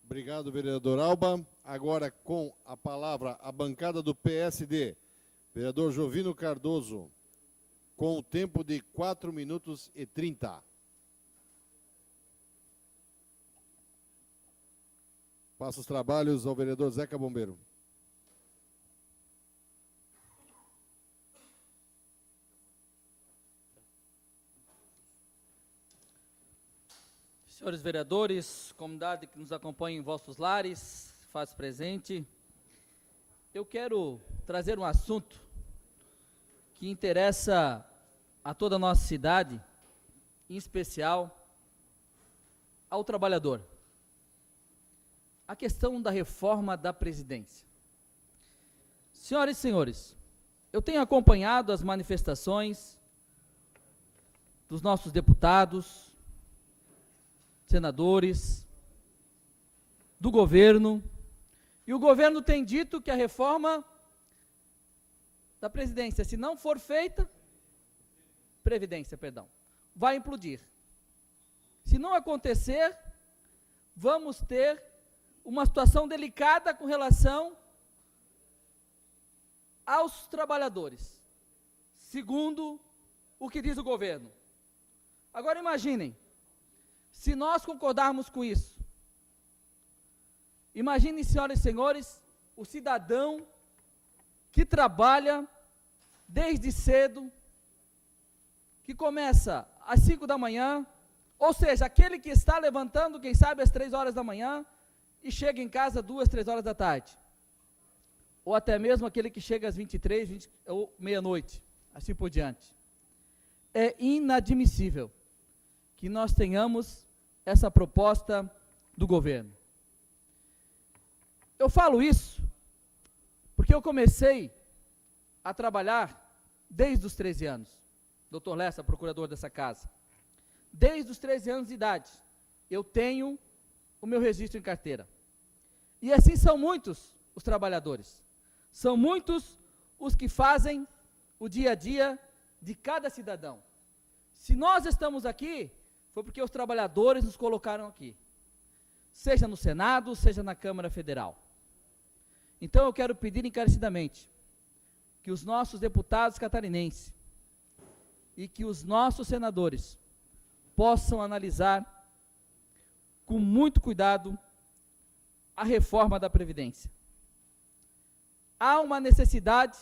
Obrigado, vereador Alba. Agora, com a palavra, a bancada do PSD. Vereador Jovino Cardoso, com o tempo de 4 minutos e 30. Passa os trabalhos ao vereador Zeca Bombeiro. Senhores vereadores, comunidade que nos acompanha em vossos lares, faz presente, eu quero trazer um assunto que interessa a toda a nossa cidade, em especial ao trabalhador. A questão da reforma da Previdência. Senhoras e senhores, eu tenho acompanhado as manifestações dos nossos deputados, senadores, do governo, e o governo tem dito que a reforma da Previdência, se não for feita, vai implodir. Se não acontecer, vamos ter uma situação delicada com relação aos trabalhadores, segundo o que diz o governo. Agora imaginem, se nós concordarmos com isso, imaginem, senhoras e senhores, o cidadão que trabalha desde cedo, que começa às 5 da manhã, ou seja, aquele que está levantando, quem sabe, às 3 horas da manhã, e chega em casa 2, 3 horas da tarde. Ou até mesmo aquele que chega às 23, ou meia-noite, assim por diante. É inadmissível que nós tenhamos essa proposta do governo. Eu falo isso porque eu comecei a trabalhar desde os 13 anos. Dr. Lessa, procurador dessa casa. Desde os 13 anos de idade, eu tenho o meu registro em carteira. E assim são muitos os trabalhadores. São muitos os que fazem o dia a dia de cada cidadão. Se nós estamos aqui, foi porque os trabalhadores nos colocaram aqui. Seja no Senado, seja na Câmara Federal. Então eu quero pedir encarecidamente que os nossos deputados catarinenses e que os nossos senadores possam analisar com muito cuidado a reforma da Previdência. Há uma necessidade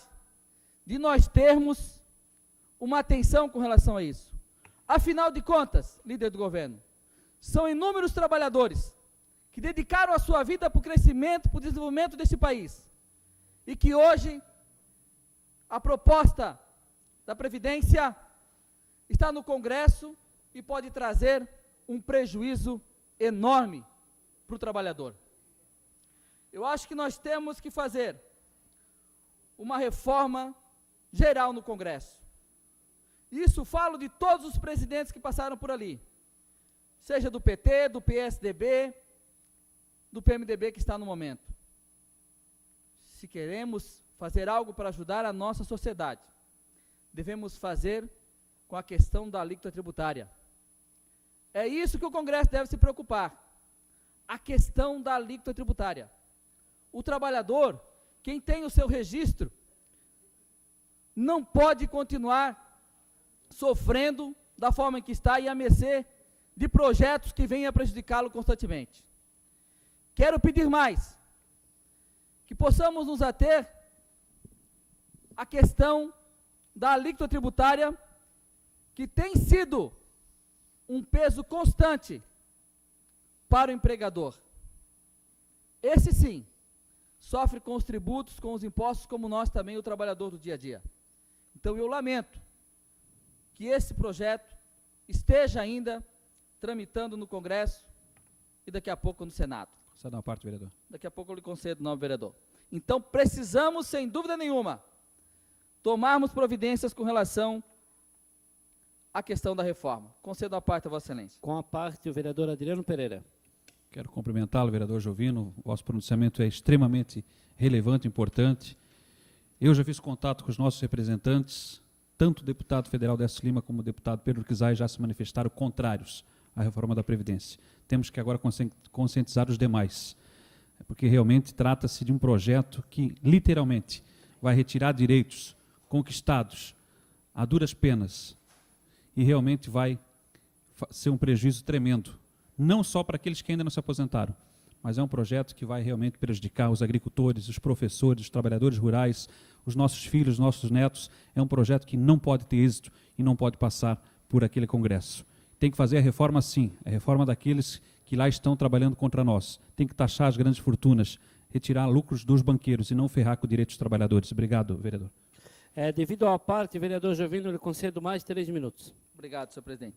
de nós termos uma atenção com relação a isso. Afinal de contas, líder do governo, são inúmeros trabalhadores que dedicaram a sua vida para o crescimento, para o desenvolvimento deste país, e que hoje a proposta da Previdência está no Congresso e pode trazer um prejuízo enorme para o trabalhador. Eu acho que nós temos que fazer uma reforma geral no Congresso. Isso falo de todos os presidentes que passaram por ali, seja do PT, do PSDB, do PMDB que está no momento. Se queremos fazer algo para ajudar a nossa sociedade, devemos fazer com a questão da alíquota tributária. É isso que o Congresso deve se preocupar, a questão da alíquota tributária. O trabalhador, quem tem o seu registro, não pode continuar sofrendo da forma em que está e a mercê de projetos que venham a prejudicá-lo constantemente. Quero pedir mais, que possamos nos ater à questão da alíquota tributária, que tem sido um peso constante para o empregador. Esse sim, sofre com os tributos, com os impostos, como nós também, o trabalhador do dia a dia. Então eu lamento que esse projeto esteja ainda tramitando no Congresso e daqui a pouco no Senado. Conceda uma parte, vereador. Daqui a pouco eu lhe concedo, não, vereador. Então precisamos, sem dúvida nenhuma, tomarmos providências com relação à questão da reforma. Concedo a parte a Vossa Excelência. Com a parte, o vereador Adriano Pereira. Quero cumprimentá-lo, vereador Jovino. O vosso pronunciamento é extremamente relevante, importante. Eu já fiz contato com os nossos representantes, tanto o deputado federal Décio Lima como o deputado Pedro Kizai já se manifestaram contrários a reforma da Previdência. Temos que agora conscientizar os demais, porque realmente trata-se de um projeto que, literalmente, vai retirar direitos conquistados a duras penas e realmente vai ser um prejuízo tremendo, não só para aqueles que ainda não se aposentaram, mas é um projeto que vai realmente prejudicar os agricultores, os professores, os trabalhadores rurais, os nossos filhos, os nossos netos. É um projeto que não pode ter êxito e não pode passar por aquele Congresso. Tem que fazer a reforma sim, a reforma daqueles que lá estão trabalhando contra nós. Tem que taxar as grandes fortunas, retirar lucros dos banqueiros e não ferrar com o direito dos trabalhadores. Obrigado, vereador. Devido à parte, vereador Jovino, eu lhe concedo mais 3 minutos. Obrigado, senhor presidente.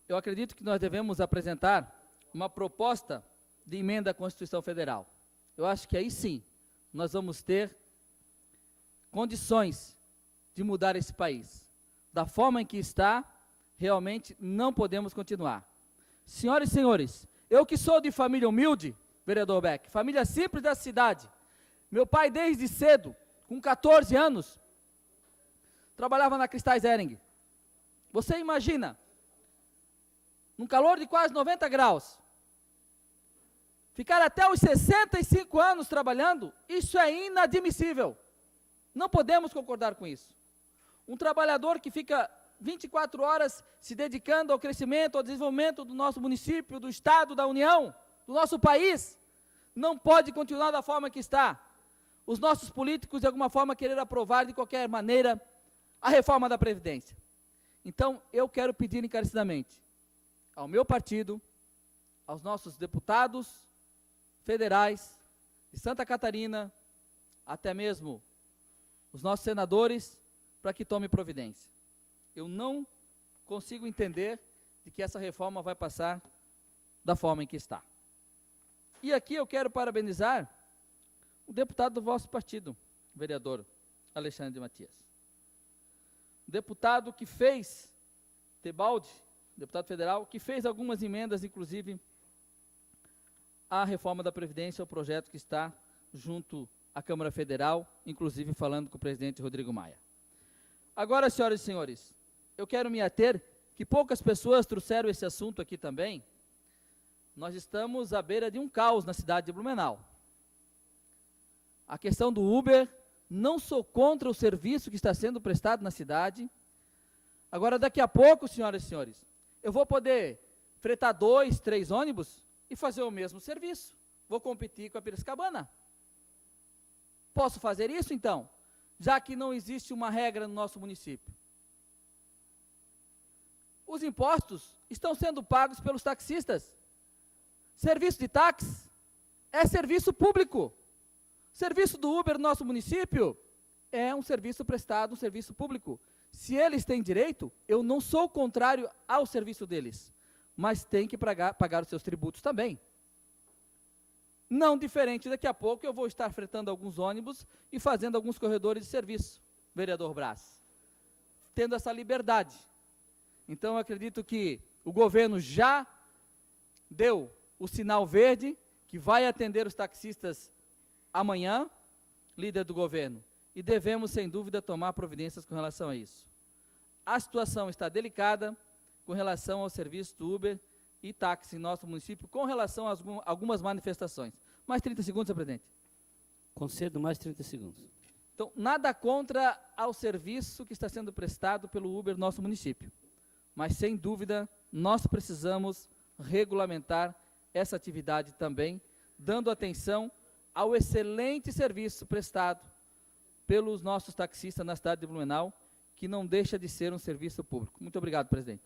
Eu acredito que nós devemos apresentar uma proposta de emenda à Constituição Federal. Eu acho que aí sim, nós vamos ter condições de mudar esse país. Da forma em que está, realmente não podemos continuar. Senhoras e senhores, eu que sou de família humilde, vereador Beck, família simples da cidade, meu pai desde cedo, com 14 anos, trabalhava na Cristais Hering. Você imagina, num calor de quase 90 graus, ficar até os 65 anos trabalhando, isso é inadmissível. Não podemos concordar com isso. Um trabalhador que fica 24 horas se dedicando ao crescimento, ao desenvolvimento do nosso município, do Estado, da União, do nosso país, não pode continuar da forma que está. Os nossos políticos, de alguma forma, querer aprovar de qualquer maneira a reforma da Previdência. Então, eu quero pedir encarecidamente ao meu partido, aos nossos deputados federais de Santa Catarina, até mesmo os nossos senadores, para que tome providência. Eu não consigo entender de que essa reforma vai passar da forma em que está. E aqui eu quero parabenizar o deputado do vosso partido, o vereador Alexandre de Matias. O deputado que fez, Tebaldi, deputado federal, que fez algumas emendas, inclusive, à reforma da Previdência, o projeto que está junto à Câmara Federal, inclusive falando com o presidente Rodrigo Maia. Agora, senhoras e senhores, eu quero me ater, que poucas pessoas trouxeram esse assunto aqui também. Nós estamos à beira de um caos na cidade de Blumenau. A questão do Uber, não sou contra o serviço que está sendo prestado na cidade. Agora, daqui a pouco, senhoras e senhores, eu vou poder fretar 2, 3 ônibus e fazer o mesmo serviço. Vou competir com a Piracicabana. Posso fazer isso, então? Já que não existe uma regra no nosso município. Os impostos estão sendo pagos pelos taxistas. Serviço de táxi é serviço público. Serviço do Uber no nosso município é um serviço prestado, um serviço público. Se eles têm direito, eu não sou contrário ao serviço deles, mas tem que pagar os seus tributos também. Não diferente, daqui a pouco eu vou estar fretando alguns ônibus e fazendo alguns corredores de serviço, vereador Brás, tendo essa liberdade. Então, eu acredito que o governo já deu o sinal verde, que vai atender os taxistas amanhã, líder do governo, e devemos, sem dúvida, tomar providências com relação a isso. A situação está delicada com relação ao serviço do Uber e táxi em nosso município, com relação a algumas manifestações. Mais 30 segundos, senhor presidente. Concedo mais 30 segundos. Então, nada contra ao serviço que está sendo prestado pelo Uber no nosso município. Mas, sem dúvida, nós precisamos regulamentar essa atividade também, dando atenção ao excelente serviço prestado pelos nossos taxistas na cidade de Blumenau, que não deixa de ser um serviço público. Muito obrigado, presidente.